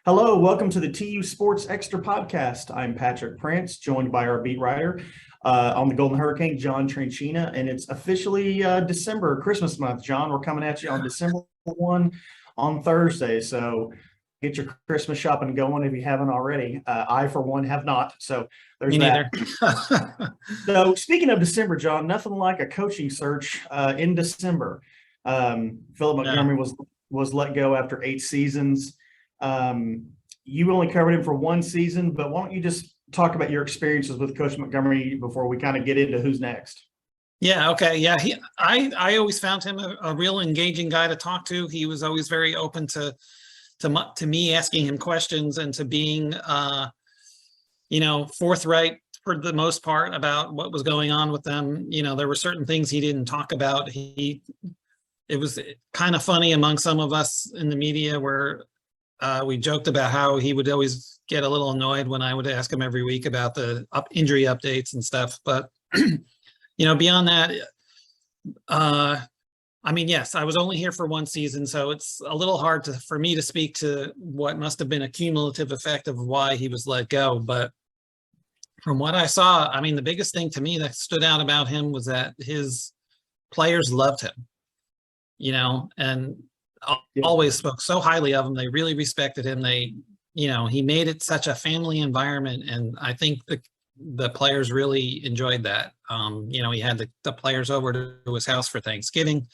Hello, welcome to the TU Sports Extra podcast. I'm Patrick Prince, joined by our beat writer on the Golden Hurricane, John Tranchina, and it's officially December, Christmas month. John, we're coming at you on December 1 on Thursday, so get your Christmas shopping going if you haven't already. I, for one, have not, so there's Me neither. that. So speaking of December, John, nothing like a coaching search in December. Philip Montgomery was let go after 8 seasons. You only covered him for 1 season, but why don't you just talk about your experiences with Coach Montgomery before we kind of get into who's next? Yeah. Okay. Yeah. I always found him a real engaging guy to talk to. He was always very open to me asking him questions and to being, forthright for the most part about what was going on with them. You know, there were certain things he didn't talk about. It was kind of funny among some of us in the media where we joked about how he would always get a little annoyed when I would ask him every week about the injury updates and stuff. But, beyond that, yes, I was only here for 1 season, so it's a little hard for me to speak to what must have been a cumulative effect of why he was let go. But from what I saw, the biggest thing to me that stood out about him was that his players loved him, and always spoke so highly of him. They really respected him. He made it such a family environment, and I think the players really enjoyed that. He had the players over to his house for Thanksgiving.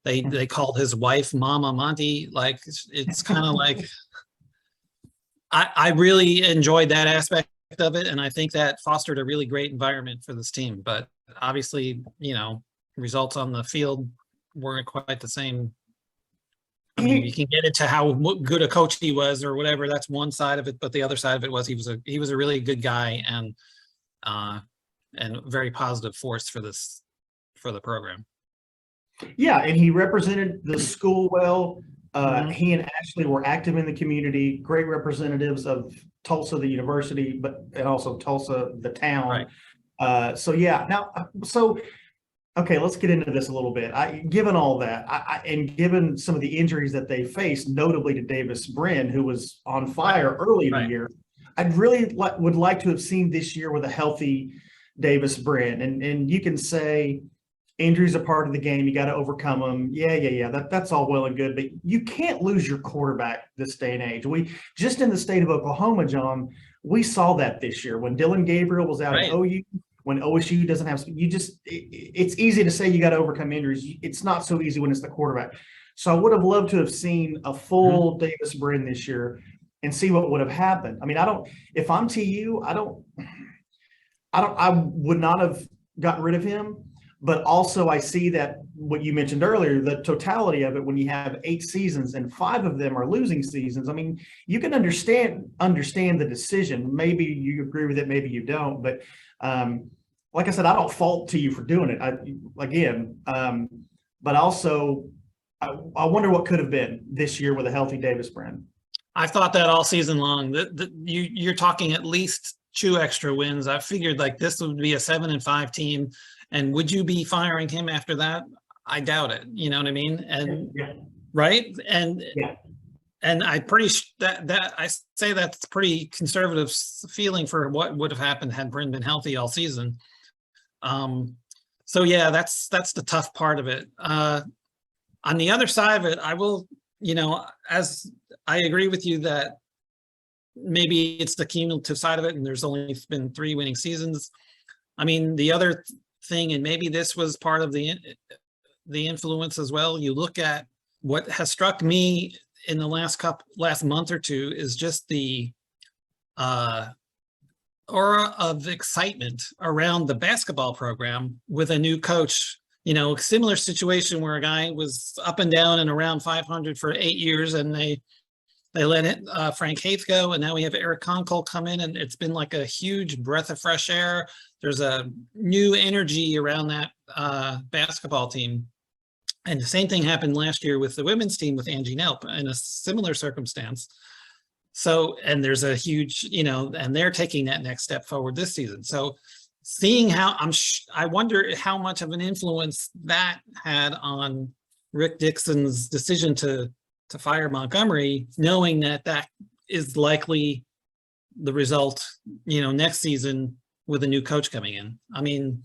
They called his wife Mama Monty. Like, it's kind of like I really enjoyed that aspect of it, and I think that fostered a really great environment for this team. But obviously, results on the field weren't quite the same. You can get into how good a coach he was or whatever. That's one side of it, but the other side of it was he was a really good guy and very positive force for the program. Yeah, and he represented the school well. He and Ashley were active in the community, great representatives of Tulsa, the university, and also Tulsa, the town. Right. Okay, let's get into this a little bit. Given all that, and given some of the injuries that they faced, notably to Davis Brin, who was on fire early in the year, I'd really would like to have seen this year with a healthy Davis Brin. And you can say injuries are part of the game. You got to overcome them. Yeah. That's all well and good, but you can't lose your quarterback this day and age. We just in the state of Oklahoma, John, we saw that this year when Dillon Gabriel was out at OU. When OSU doesn't have, it's easy to say you got to overcome injuries. It's not so easy when it's the quarterback. So I would have loved to have seen a full Davis Brin this year and see what would have happened. If I'm TU, I would not have gotten rid of him. But also I see that what you mentioned earlier, the totality of it, when you have 8 seasons and 5 of them are losing seasons, you can understand the decision. Maybe you agree with it, maybe you don't. But like I said, I don't fault TU for doing it. But also I wonder what could have been this year with a healthy Davis Brin. I've thought that all season long. You're talking at least 2 extra wins. I figured like this would be a 7-5 team. And would you be firing him after that? I doubt it. You know what I mean? And right. And I I say that's pretty conservative feeling for what would have happened had Brin been healthy all season. So yeah, that's the tough part of it. On the other side of it, I will, as I agree with you that maybe it's the cumulative side of it, and there's only been 3 winning seasons. The other thing, and maybe this was part of the influence as well. You look at what has struck me in the last month or two is just the aura of excitement around the basketball program with a new coach. Similar situation where a guy was up and down and around 500 for 8 years, and they let Frank Haith go, and now we have Eric Konkol come in, and it's been like a huge breath of fresh air. There's a new energy around that basketball team. And the same thing happened last year with the women's team with Angie Nelp in a similar circumstance. So, and there's a huge, and they're taking that next step forward this season. So seeing how I wonder how much of an influence that had on Rick Dixon's decision to fire Montgomery, knowing that is likely the result, next season with a new coach coming in. I mean,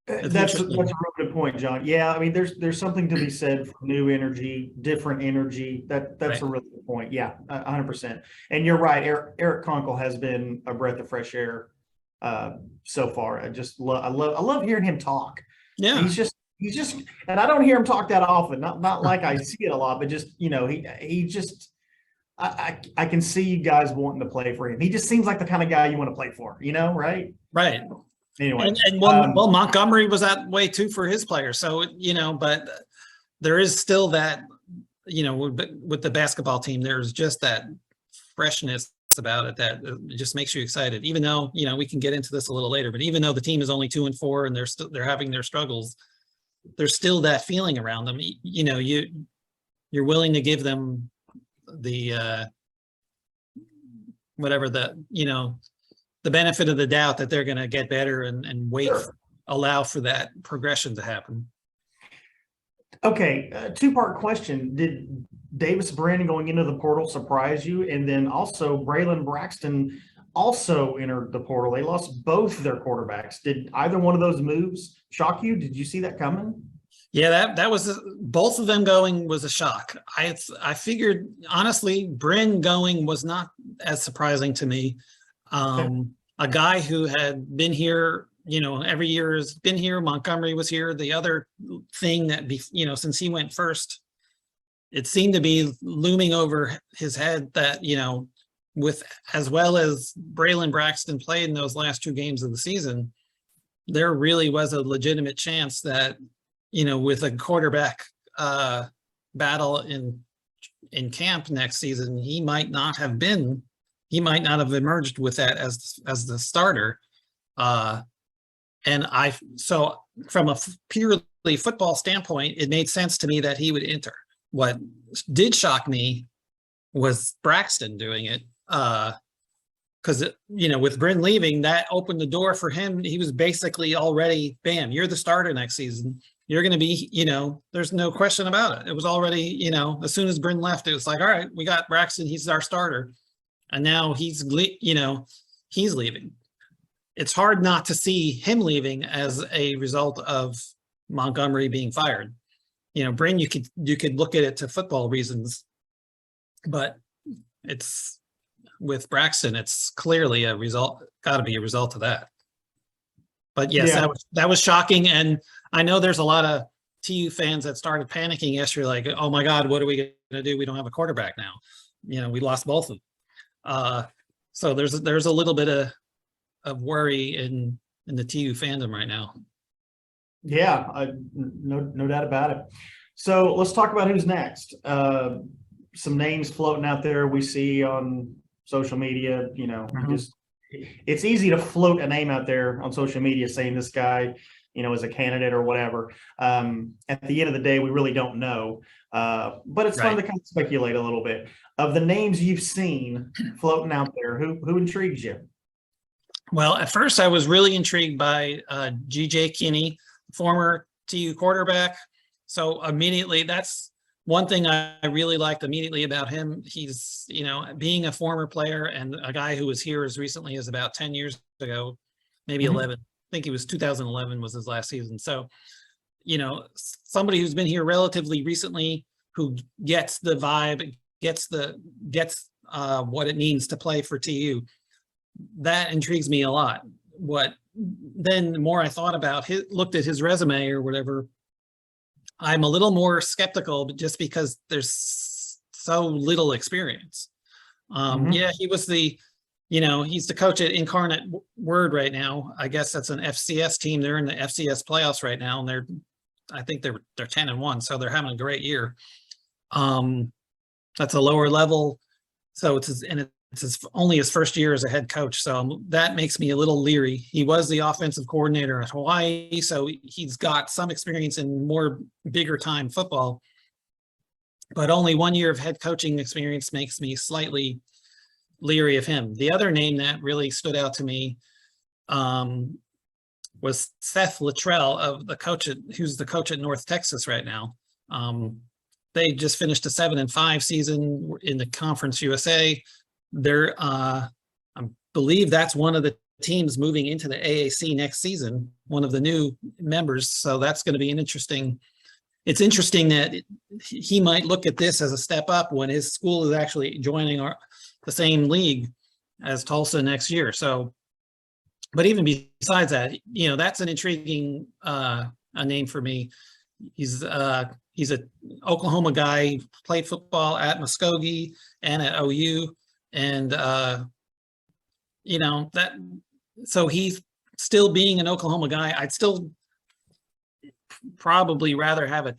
That's a real good point, John. Yeah, I mean, there's something to be said for new energy, different energy. That's right. a really good point. Yeah, 100%. And you're right. Eric Conkle has been a breath of fresh air so far. I love hearing him talk. Yeah. He's just, and I don't hear him talk that often. Not like I see it a lot, but just he just. I can see you guys wanting to play for him. He just seems like the kind of guy you want to play for, right? Right. Anyway, and well, Montgomery was that way too for his players. So but there is still that, with the basketball team, there's just that freshness about it that just makes you excited. Even though we can get into this a little later, but even though the team is only 2-4 and they're having their struggles, there's still that feeling around them. You're willing to give them the whatever the benefit of the doubt that they're going to get better and wait, sure. Allow for that progression to happen. Okay, two-part question. Did Davis Brin going into the portal surprise you? And then also Braylon Braxton also entered the portal. They lost both their quarterbacks. Did either one of those moves shock you? Did you see that coming? Yeah, that was both of them going was a shock. I figured, honestly, Brin going was not as surprising to me. A guy who had been here, every year has been here. Montgomery was here. The other thing that, since he went first, it seemed to be looming over his head that, with as well as Braylon Braxton played in those last 2 games of the season, there really was a legitimate chance that, with a quarterback battle in camp next season, he might not have emerged with that as the starter. So from a purely football standpoint, it made sense to me that he would enter. What did shock me was Braxton doing it. Because, with Brin leaving, that opened the door for him. He was basically already, bam, you're the starter next season. You're going to be, there's no question about it. It was already, as soon as Brin left, it was like, all right, we got Braxton. He's our starter. And now he's leaving. It's hard not to see him leaving as a result of Montgomery being fired. Brin, you could look at it to football reasons, but it's with Braxton, it's clearly got to be a result of that. But yes, yeah. that was shocking. And I know there's a lot of TU fans that started panicking yesterday, like, oh my God, what are we going to do? We don't have a quarterback now. We lost both of them. So there's a little bit of worry in the TU fandom right now. Yeah, no doubt about it. So let's talk about who's next. Some names floating out there we see on social media, just it's easy to float a name out there on social media saying this guy, is a candidate or whatever. At the end of the day, we really don't know. But it's fun to kind of speculate a little bit. Of the names you've seen floating out there, who intrigues you? Well, at first I was really intrigued by G.J. Kinney, former TU quarterback. So immediately, that's one thing I really liked immediately about him. He's, being a former player and a guy who was here as recently as about 10 years ago, maybe 11. I think it was 2011 was his last season. So, somebody who's been here relatively recently, who gets the vibe, gets what it means to play for TU. That intrigues me a lot. Then the more I thought about looked at his resume or whatever, I'm a little more skeptical, but just because there's so little experience. Yeah, he was he's the coach at Incarnate Word right now. I guess that's an FCS team. They're in the FCS playoffs right now, and I think they're 10-1, so they're having a great year. That's a lower level, so it's only his first year as a head coach, so that makes me a little leery. He was the offensive coordinator at Hawaii, so he's got some experience in more bigger time football, but only 1 year of head coaching experience makes me slightly leery of him. The other name that really stood out to me was Seth Littrell, who's the coach at North Texas right now. they just finished a 7-5 season in the Conference USA. They're, I believe that's one of the teams moving into the AAC next season, one of the new members. So that's going to be it's interesting that he might look at this as a step up when his school is actually joining the same league as Tulsa next year. So, but even besides that, that's an intriguing a name for me. He's a Oklahoma guy, played football at Muskogee and at OU, and so he's still being an Oklahoma guy. I'd still probably rather have a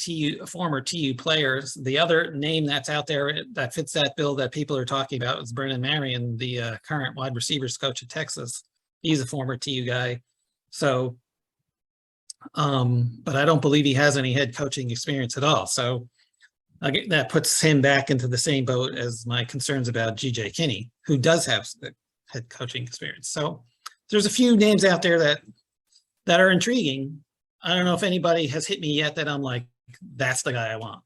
former TU player. The other name that's out there that fits that bill that people are talking about is Brennan Marion, the current wide receivers coach at Texas. He's a former TU guy. So, but I don't believe he has any head coaching experience at all. So that puts him back into the same boat as my concerns about GJ Kinney, who does have head coaching experience. So there's a few names out there that are intriguing. I don't know if anybody has hit me yet that I'm like, that's the guy I want.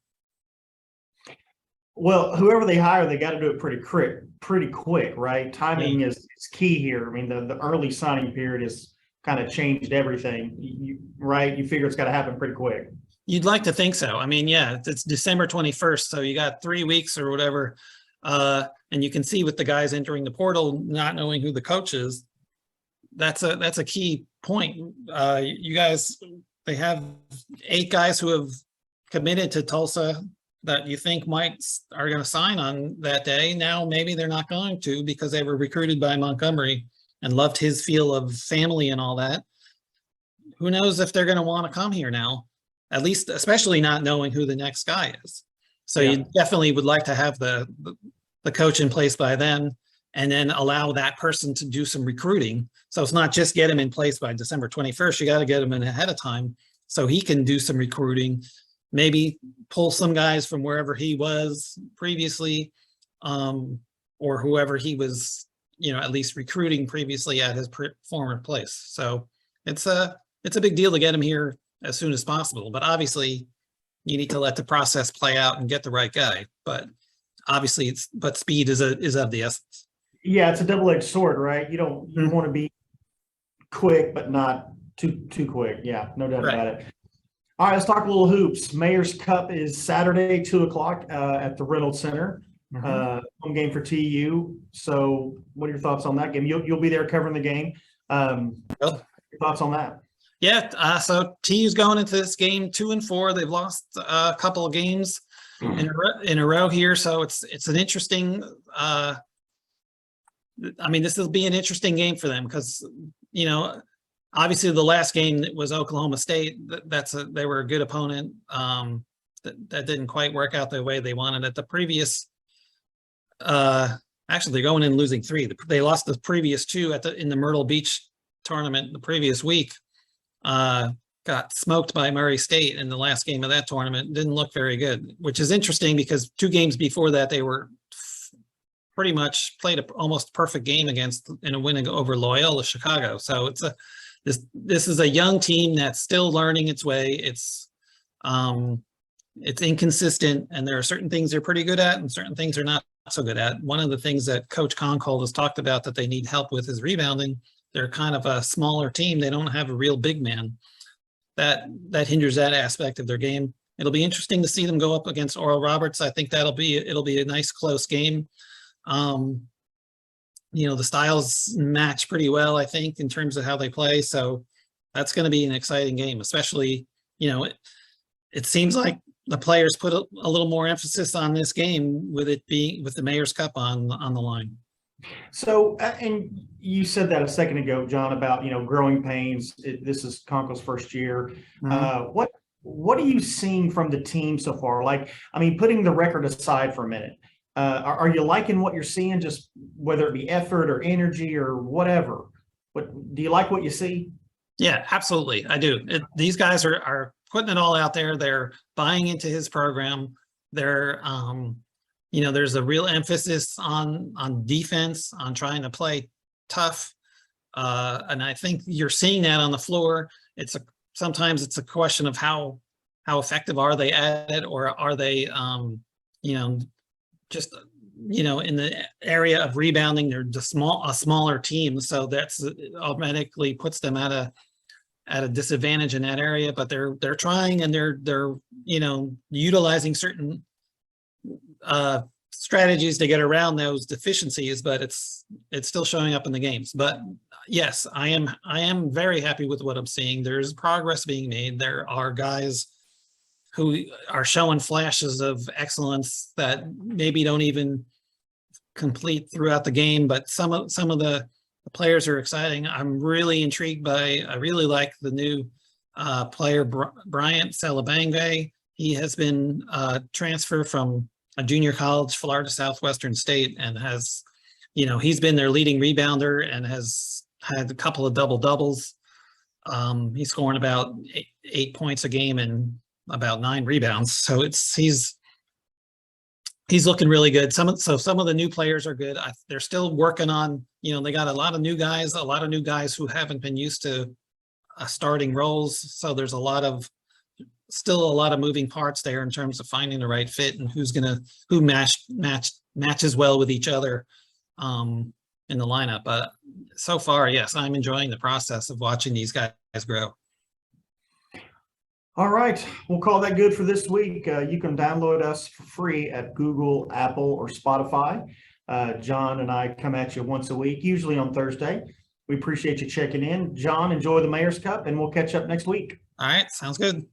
Well, whoever they hire, they got to do it pretty quick, right? Timing is key here. I mean, the early signing period has kind of changed everything, right? You figure it's got to happen pretty quick. You'd like to think so. I mean, yeah, it's December 21st, so you got 3 weeks or whatever. And you can see with the guys entering the portal, not knowing who the coach is, that's a key point. You guys, they have 8 guys who have committed to Tulsa that you think are going to sign on that day. Now maybe they're not going to because they were recruited by Montgomery and loved his feel of family and all that. Who knows if they're going to want to come here now, at least, especially not knowing who the next guy is. So you definitely would like to have the coach in place by then, and then allow that person to do some recruiting. So it's not just get him in place by December 21st. You got to get him in ahead of time so he can do some recruiting, maybe pull some guys from wherever he was previously, or whoever he was, at least recruiting previously at his former place. So it's a big deal to get him here as soon as possible. But obviously, you need to let the process play out and get the right guy. But obviously, speed is of the essence. Yeah, it's a double-edged sword, right? You want to be quick, but not too quick. Yeah, no doubt about it. All right, let's talk a little hoops. Mayor's Cup is Saturday, 2:00 at the Reynolds Center. Home game for TU. So, what are your thoughts on that game? You'll be there covering the game. Your thoughts on that? Yeah, so TU's going into this game 2-4. They've lost a couple of games in a row here, so it's an interesting. This will be an interesting game for them because, obviously the last game was Oklahoma State. They were a good opponent. That didn't quite work out the way they wanted it. The previous, actually, they're going in and losing 3. They lost the previous 2 in the Myrtle Beach tournament the previous week. Got smoked by Murray State in the last game of that tournament. Didn't look very good, which is interesting because 2 games before that they were pretty much played an almost perfect game in a win over Loyola Chicago. So this is a young team that's still learning its way. It's inconsistent, and there are certain things they're pretty good at and certain things they're not so good at. One of the things that Coach Concold has talked about that they need help with is rebounding. They're kind of a smaller team. They don't have a real big man. That hinders that aspect of their game. It'll be interesting to see them go up against Oral Roberts. I think it'll be a nice close game. The styles match pretty well, I think, in terms of how they play. So that's going to be an exciting game, especially, it seems like the players put a little more emphasis on this game with the Mayor's Cup on the line. So, and you said that a second ago, John, about, growing pains. This is Conco's first year. What are you seeing from the team so far? Putting the record aside for a minute, are you liking what you're seeing, just whether it be effort or energy or whatever? Do you like what you see? Yeah, absolutely. I do. These guys are putting it all out there. They're buying into his program. They're, there's a real emphasis on defense, on trying to play tough. And I think you're seeing that on the floor. Sometimes it's a question of how how effective are they at it, or are they, just, in the area of rebounding, they're just a smaller team. So that's automatically puts them at a disadvantage in that area, but they're trying, and they're utilizing certain strategies to get around those deficiencies, but it's still showing up in the games. But yes, I am very happy with what I'm seeing. There's progress being made. There are guys who are showing flashes of excellence that maybe don't even complete throughout the game, but some of the players are exciting. I'm really intrigued I really like the new player, Bryant Salabangbe. He has been transferred from a junior college, Florida Southwestern State, and has, he's been their leading rebounder and has had a couple of double doubles. He's scoring about 8 points a game and about 9 rebounds. So he's looking really good. Some of the new players are good. They're still working on, they got a lot of new guys who haven't been used to starting roles. So there's still a lot of moving parts there in terms of finding the right fit and who matches well with each other in the lineup. But so far, yes, I'm enjoying the process of watching these guys grow. All right, we'll call that good for this week. You can download us for free at Google, Apple, or Spotify. John and I come at you once a week, usually on Thursday. We appreciate you checking in. John, enjoy the Mayor's Cup, and we'll catch up next week. All right, sounds good.